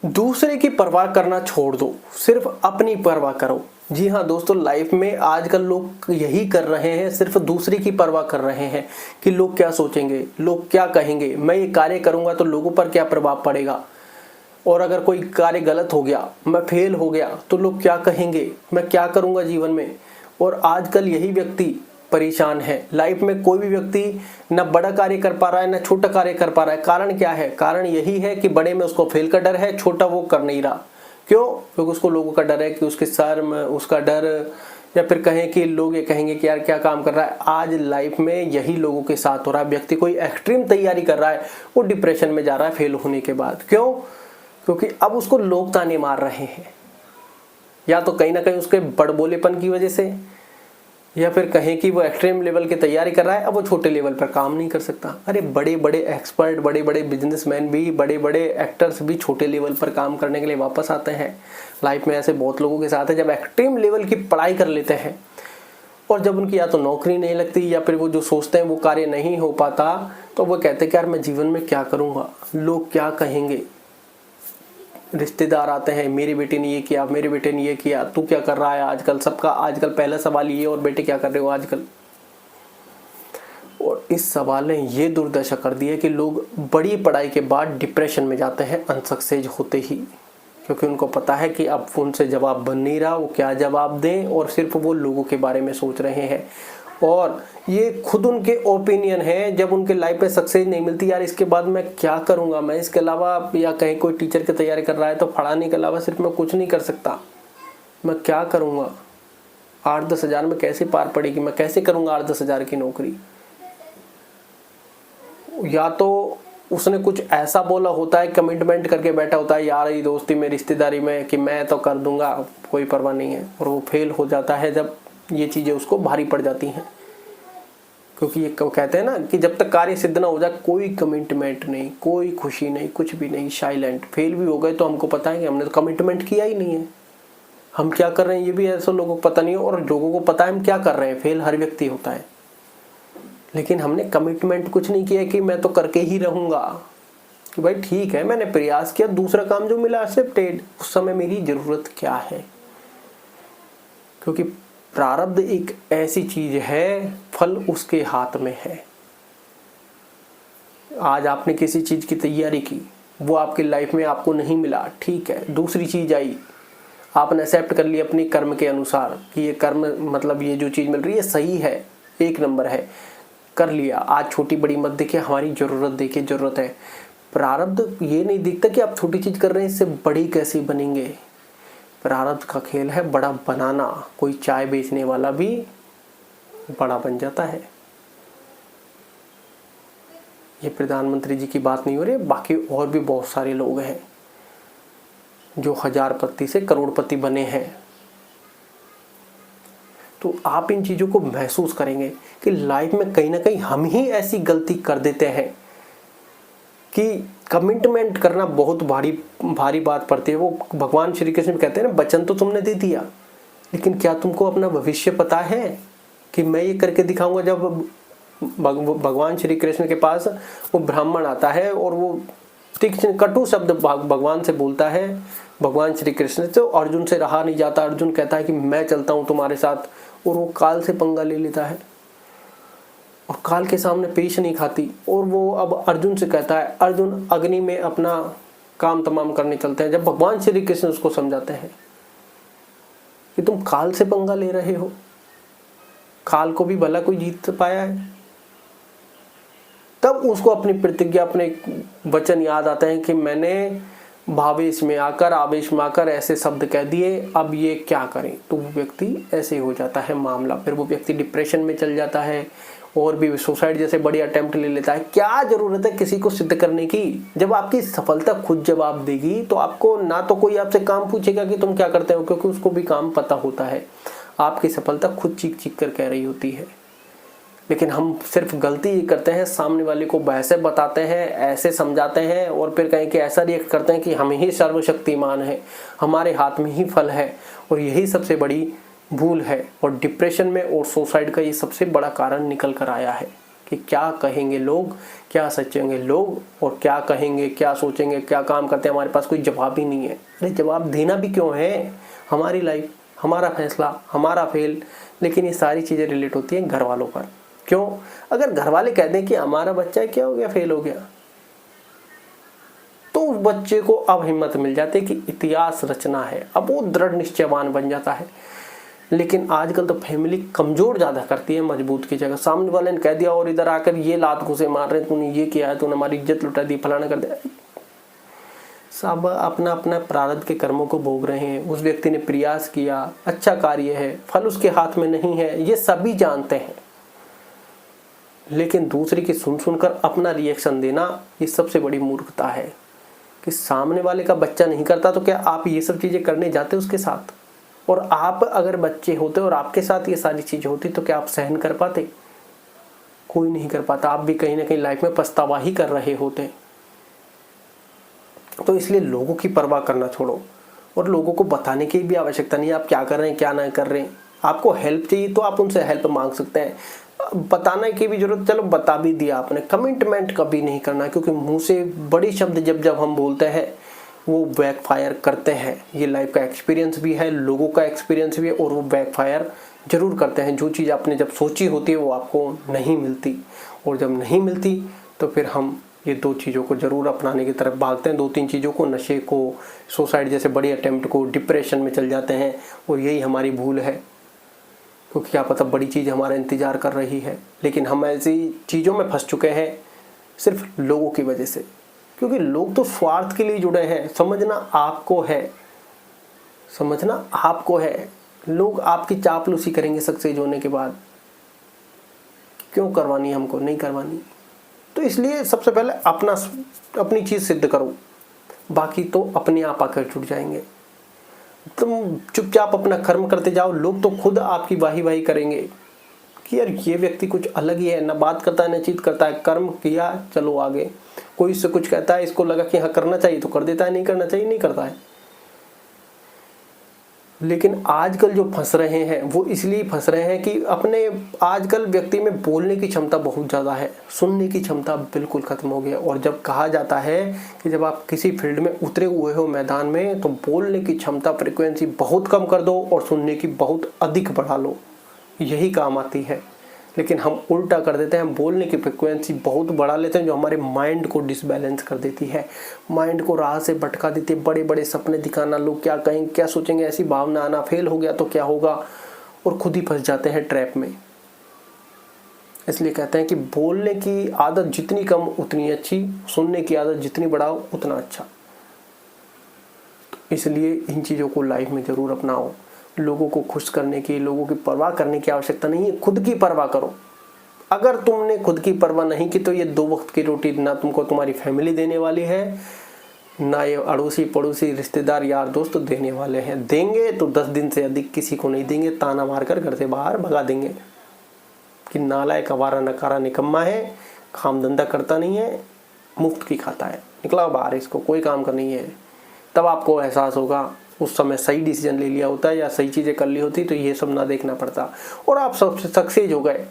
दूसरे की परवाह करना छोड़ दो, सिर्फ अपनी परवाह करो। जी हाँ दोस्तों, लाइफ में आजकल लोग यही कर रहे हैं, सिर्फ दूसरे की परवाह कर रहे हैं कि लोग क्या सोचेंगे, लोग क्या कहेंगे, मैं ये कार्य करूंगा तो लोगों पर क्या प्रभाव पड़ेगा, और अगर कोई कार्य गलत हो गया, मैं फेल हो गया तो लोग क्या कहेंगे, मैं क्या करूंगा जीवन में। और आजकल यही व्यक्ति परेशान है। लाइफ में कोई भी व्यक्ति न बड़ा कार्य कर पा रहा है न छोटा कार्य कर पा रहा है। कारण क्या है? कारण यही है कि बड़े में उसको फेल का डर है, छोटा वो कर नहीं रहा। क्यों? क्योंकि उसको लोगों का डर है, कि उसके सर में उसका डर, या फिर कहें कि लोग ये कहेंगे कि यार क्या काम कर रहा है। आज लाइफ में यही लोगों के साथ हो रहा है। व्यक्ति कोई एक्सट्रीम तैयारी कर रहा है, वो डिप्रेशन में जा रहा है फेल होने के बाद। क्यों? क्योंकि अब उसको लोग ताने मार रहे हैं, या तो कहीं ना कहीं उसके बड़बोलेपन की वजह से, या फिर कहें कि वो एक्सट्रीम लेवल की तैयारी कर रहा है, अब वो छोटे लेवल पर काम नहीं कर सकता। अरे बड़े बड़े एक्सपर्ट, बड़े बड़े बिजनेसमैन भी, बड़े बड़े एक्टर्स भी छोटे लेवल पर काम करने के लिए वापस आते हैं। लाइफ में ऐसे बहुत लोगों के साथ है, जब एक्सट्रीम लेवल की पढ़ाई कर लेते हैं और जब उनकी या तो नौकरी नहीं लगती, या फिर वो जो सोचते हैं वो कार्य नहीं हो पाता, तो वो कहते हैं कि यार मैं जीवन में क्या करूँगा, लोग क्या कहेंगे। रिश्तेदार आते हैं, मेरी बेटी ने ये किया, मेरे बेटे ने ये किया, तू क्या कर रहा है आजकल। सबका आजकल पहला सवाल ये, और बेटे क्या कर रहे हो आजकल। और इस सवाल ने ये दुर्दशा कर दी है कि लोग बड़ी पढ़ाई के बाद डिप्रेशन में जाते हैं अनसक्सेस होते ही, क्योंकि उनको पता है कि अब उनसे जवाब बन नहीं रहा, वो क्या जवाब दें, और सिर्फ वो लोगों के बारे में सोच रहे हैं। और ये खुद उनके ओपिनियन है। जब उनके लाइफ में सक्सेस नहीं मिलती, यार इसके बाद मैं क्या करूंगा, मैं इसके अलावा, या कहीं कोई टीचर की तैयारी कर रहा है तो पढ़ाने के अलावा सिर्फ मैं कुछ नहीं कर सकता, मैं क्या करूंगा, 8-10 हज़ार में कैसे पार पड़ेगी, मैं कैसे करूंगा 8-10 हज़ार की नौकरी। या तो उसने कुछ ऐसा बोला होता है, कमिटमेंट करके बैठा होता है यार ये दोस्ती में, रिश्तेदारी में, कि मैं तो कर दूंगा, कोई परवाह नहीं है, और वो फेल हो जाता है जब ये चीज़ें उसको भारी पड़ जाती हैं। क्योंकि ये कहते हैं ना कि जब तक कार्य सिद्ध ना हो जाए, कोई कमिटमेंट नहीं, कोई खुशी नहीं, कुछ भी नहीं, साइलेंट। फेल भी हो गए तो हमको पता है कि हमने तो कमिटमेंट किया ही नहीं है, हम क्या कर रहे हैं ये भी ऐसा लोगों को पता नहीं है, और लोगों को पता है हम क्या कर रहे हैं। फेल हर व्यक्ति होता है, लेकिन हमने कमिटमेंट कुछ नहीं किया कि मैं तो करके ही रहूंगा, कि भाई ठीक है मैंने प्रयास किया, दूसरा काम जो मिला एक्सेप्टेड, उस समय मेरी जरूरत क्या है। क्योंकि प्रारब्ध एक ऐसी चीज है, फल उसके हाथ में है। आज आपने किसी चीज की तैयारी की, वो आपकी लाइफ में आपको नहीं मिला, ठीक है, दूसरी चीज आई, आपने एक्सेप्ट कर लिया अपनी कर्म के अनुसार कि ये कर्म, मतलब ये जो चीज मिल रही है सही है, एक नंबर है, कर लिया। आज छोटी बड़ी मत देखिए, हमारी जरूरत देखिए, जरूरत है। प्रारब्ध ये नहीं दिखता कि आप छोटी चीज कर रहे हैं, इससे बड़ी कैसे बनेंगे। प्रारब्ध का खेल है बड़ा बनाना। कोई चाय बेचने वाला भी बड़ा बन जाता है। ये प्रधानमंत्री जी की बात नहीं हो रही, बाकी और भी बहुत सारे लोग हैं जो हजारपति से करोड़पति बने हैं। तो आप इन चीजों को महसूस करेंगे कि लाइफ में कहीं ना कहीं हम ही ऐसी गलती कर देते हैं कि कमिटमेंट करना बहुत भारी बात पड़ती है। वो भगवान श्री कृष्ण कहते हैं ना, वचन तो तुमने दे दिया, लेकिन क्या तुमको अपना भविष्य पता है कि मैं ये करके दिखाऊंगा। जब भगवान श्री कृष्ण के पास वो ब्राह्मण आता है और वो तीक्ष्ण कटु शब्द भगवान से बोलता है, भगवान श्री कृष्ण से, तो अर्जुन से रहा नहीं जाता। अर्जुन कहता है कि मैं चलता हूं तुम्हारे साथ, और वो काल से पंगा ले लेता है और काल के सामने पेश नहीं खाती। और वो अब अर्जुन से कहता है, अर्जुन अग्नि में अपना काम तमाम करने चलते हैं। जब भगवान श्री कृष्ण उसको समझाते हैं कि तुम काल से पंगा ले रहे हो, काल को भी भला कोई जीत पाया है। तब उसको अपनी प्रतिज्ञा, अपने वचन याद आते हैं कि मैंने भावेश में आकर, आवेश में आकर ऐसे शब्द कह दिए, अब ये क्या करें। तो वो व्यक्ति ऐसे हो जाता है मामला। फिर वो व्यक्ति डिप्रेशन में चल जाता है और भी सुसाइड जैसे बड़ी अटेम्प्ट ले लेता है। क्या जरूरत है किसी को सिद्ध करने की? जब आपकी सफलता खुद जवाब देगी तो आपको ना तो कोई आपसे काम पूछेगा कि तुम क्या करते हो, क्योंकि उसको भी काम पता होता है। आपकी सफलता खुद चीख चीख कर कह रही होती है। लेकिन हम सिर्फ गलती ये करते हैं, सामने वाले को वैसे बताते हैं, ऐसे समझाते हैं, और फिर कहीं कि ऐसा रिएक्ट करते हैं कि हम ही सर्वशक्तिमान हैं, हमारे हाथ में ही फल है। और यही सबसे बड़ी भूल है, और डिप्रेशन में और सुसाइड का ये सबसे बड़ा कारण निकल कर आया है। कि क्या कहेंगे लोग, क्या सोचेंगे लोग, और क्या कहेंगे, क्या सोचेंगे, क्या काम करते हैं, हमारे पास कोई जवाब ही नहीं है। अरे जवाब देना भी क्यों है, हमारी लाइफ, हमारा फैसला, हमारा फेल। लेकिन ये सारी चीज़ें रिलेट होती हैं घर वालों पर। क्यों? अगर घर वाले कह दें कि हमारा बच्चा क्या हो गया, फेल हो गया, तो उस बच्चे को अब हिम्मत मिल जाती है कि इतिहास रचना है, अब वो दृढ़ निश्चयवान बन जाता है। लेकिन आजकल तो फैमिली कमजोर ज़्यादा करती है मजबूत की जगह। सामने वाले ने कह दिया और इधर आकर ये लात घुसे मार रहे हैं, तूने ये किया है, तूने हमारी इज्जत लुटा दी, फलाना कर दिया। सब अपना अपना प्रारब्ध के कर्मों को भोग रहे हैं। उस व्यक्ति ने प्रयास किया, अच्छा कार्य है, फल उसके हाथ में नहीं है, ये सभी जानते हैं। लेकिन दूसरे की सुन सुनकर अपना रिएक्शन देना, ये सबसे बड़ी मूर्खता है। कि सामने वाले का बच्चा नहीं करता तो क्या आप ये सब चीज़ें करने जाते उसके साथ? और आप अगर बच्चे होते और आपके साथ ये सारी चीज़ें होती तो क्या आप सहन कर पाते? कोई नहीं कर पाता। आप भी कहीं ना कहीं लाइफ में पछतावा ही कर रहे होते। तो इसलिए लोगों की परवाह करना छोड़ो, और लोगों को बताने की भी आवश्यकता नहीं है आप क्या कर रहे हैं, क्या ना कर रहे हैं। आपको हेल्प चाहिए तो आप उनसे हेल्प मांग सकते हैं। बताने की भी जरूरत, चलो बता भी दिया आपने। कमिटमेंट कभी नहीं करना, क्योंकि मुंह से बड़ी शब्द जब जब हम बोलते हैं वो बैकफायर करते हैं। ये लाइफ का एक्सपीरियंस भी है, लोगों का एक्सपीरियंस भी है, और वो बैकफायर जरूर करते हैं। जो चीज़ आपने जब सोची होती है वो आपको नहीं मिलती, और जब नहीं मिलती तो फिर हम ये दो चीज़ों को जरूर अपनाने की तरफ भागते हैं। दो तीन चीज़ों को, नशे को, सुसाइड जैसे बड़ी अटेम्प्ट को, डिप्रेशन में चल जाते हैं। और यही हमारी भूल है, क्योंकि क्या पता बड़ी चीज़ हमारा इंतज़ार कर रही है। लेकिन हम ऐसी चीज़ों में फंस चुके हैं सिर्फ लोगों की वजह से, क्योंकि लोग तो स्वार्थ के लिए जुड़े हैं। समझना आपको है, समझना आपको है। लोग आपकी चापलूसी करेंगे सक्सेस होने के बाद। क्यों करवानी हमको? नहीं करवानी। तो इसलिए सबसे पहले अपनी चीज़ सिद्ध करो, बाकी तो अपने आप आकर जुड़ जाएंगे। तुम चुपचाप अपना कर्म करते जाओ, लोग तो खुद आपकी वाही वाही करेंगे कि यार ये व्यक्ति कुछ अलग ही है, ना बात करता है ना चीत करता है। कर्म किया, चलो आगे। कोई इससे कुछ कहता है, इसको लगा कि हाँ करना चाहिए तो कर देता है, नहीं करना चाहिए नहीं करता है। लेकिन आजकल जो फंस रहे हैं वो इसलिए फंस रहे हैं कि अपने आजकल व्यक्ति में बोलने की क्षमता बहुत ज़्यादा है, सुनने की क्षमता बिल्कुल खत्म हो गई है। और जब कहा जाता है कि जब आप किसी फील्ड में उतरे हुए हो मैदान में, तो बोलने की क्षमता फ्रिक्वेंसी बहुत कम कर दो और सुनने की बहुत अधिक बढ़ा लो, यही काम आती है। लेकिन हम उल्टा कर देते हैं, हम बोलने की फ्रिक्वेंसी बहुत बढ़ा लेते हैं, जो हमारे माइंड को डिसबैलेंस कर देती है, माइंड को राह से भटका देती है। बड़े बड़े सपने दिखाना, लोग क्या कहेंगे, क्या सोचेंगे, ऐसी भावना आना, फेल हो गया तो क्या होगा, और खुद ही फंस जाते हैं ट्रैप में। इसलिए कहते हैं कि बोलने की आदत जितनी कम उतनी अच्छी, सुनने की आदत जितनी बढ़ाओ उतना अच्छा। तो इसलिए इन चीज़ों को लाइफ में ज़रूर अपनाओ। लोगों को खुश करने की, लोगों की परवाह करने की आवश्यकता नहीं है, खुद की परवाह करो। अगर तुमने खुद की परवाह नहीं की तो ये 2 वक्त की रोटी ना तुमको तुम्हारी फैमिली देने वाली है, ना ये अड़ोसी पड़ोसी रिश्तेदार यार दोस्त देने वाले हैं। देंगे तो 10 दिन से अधिक किसी को नहीं देंगे, ताना मारकर घर से बाहर भगा देंगे कि नालायक, आवारा, नकारा, निकम्मा है, काम धंधा करता नहीं है, मुफ्त की खाता है, निकला बाहर, इसको कोई काम का नहीं है। तब आपको एहसास होगा उस समय सही डिसीजन ले लिया होता है या सही चीज़ें कर ली होती तो ये सब ना देखना पड़ता, और आप सब सक्सेस हो गए।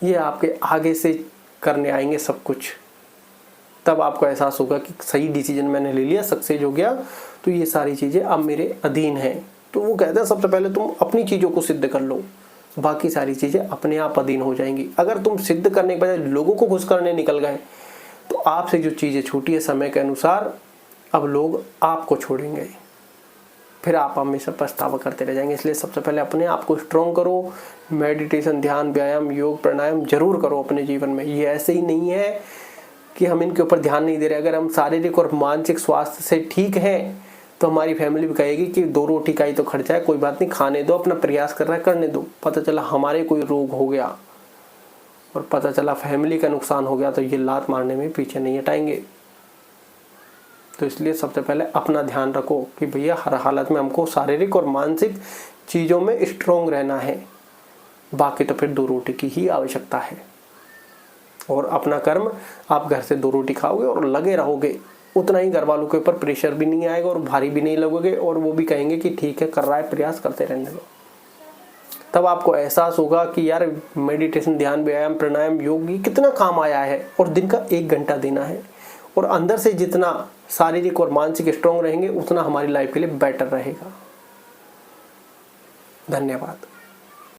ये आपके आगे से करने आएंगे सब कुछ, तब आपको एहसास होगा कि सही डिसीजन मैंने ले लिया, सक्सेस हो गया, तो ये सारी चीज़ें अब मेरे अधीन हैं। तो वो कहते हैं सबसे पहले तुम अपनी चीज़ों को सिद्ध कर लो, बाकी सारी चीज़ें अपने आप अधीन हो जाएंगी। अगर तुम सिद्ध करने के बजाय लोगों को खुश करने निकल गए तो आपसे जो चीज़ें छूटी है समय के अनुसार, अब लोग आपको छोड़ेंगे, फिर आप हमेशा पछतावा करते रह जाएंगे। इसलिए सबसे पहले अपने आप को स्ट्रॉन्ग करो। मेडिटेशन, ध्यान, व्यायाम, योग, प्राणायाम जरूर करो अपने जीवन में। ये ऐसे ही नहीं है कि हम इनके ऊपर ध्यान नहीं दे रहे। अगर हम शारीरिक और मानसिक स्वास्थ्य से ठीक हैं तो हमारी फैमिली भी कहेगी कि 2 रोटी का ही तो खर्चा है, कोई बात नहीं, खाने दो, अपना प्रयास कर रहा है करने दो। पता चला हमारे कोई रोग हो गया और पता चला फैमिली का नुकसान हो गया तो ये लात मारने में पीछे नहीं हटाएंगे। तो इसलिए सबसे पहले अपना ध्यान रखो कि भैया हर हालत में हमको शारीरिक और मानसिक चीज़ों में स्ट्रॉन्ग रहना है, बाकी तो फिर 2 रोटी की ही आवश्यकता है। और अपना कर्म, आप घर से 2 रोटी खाओगे और लगे रहोगे, उतना ही घर वालों के ऊपर प्रेशर भी नहीं आएगा और भारी भी नहीं लगोगे, और वो भी कहेंगे कि ठीक है कर रहा है प्रयास, करते रहने दो। तब आपको एहसास होगा कि यार मेडिटेशन, ध्यान, व्यायाम, प्राणायाम, योग ये कितना काम आया है। और दिन का 1 घंटा देना है। और अंदर से जितना शारीरिक और मानसिक स्ट्रांग रहेंगे उतना हमारी लाइफ के लिए बेटर रहेगा। धन्यवाद।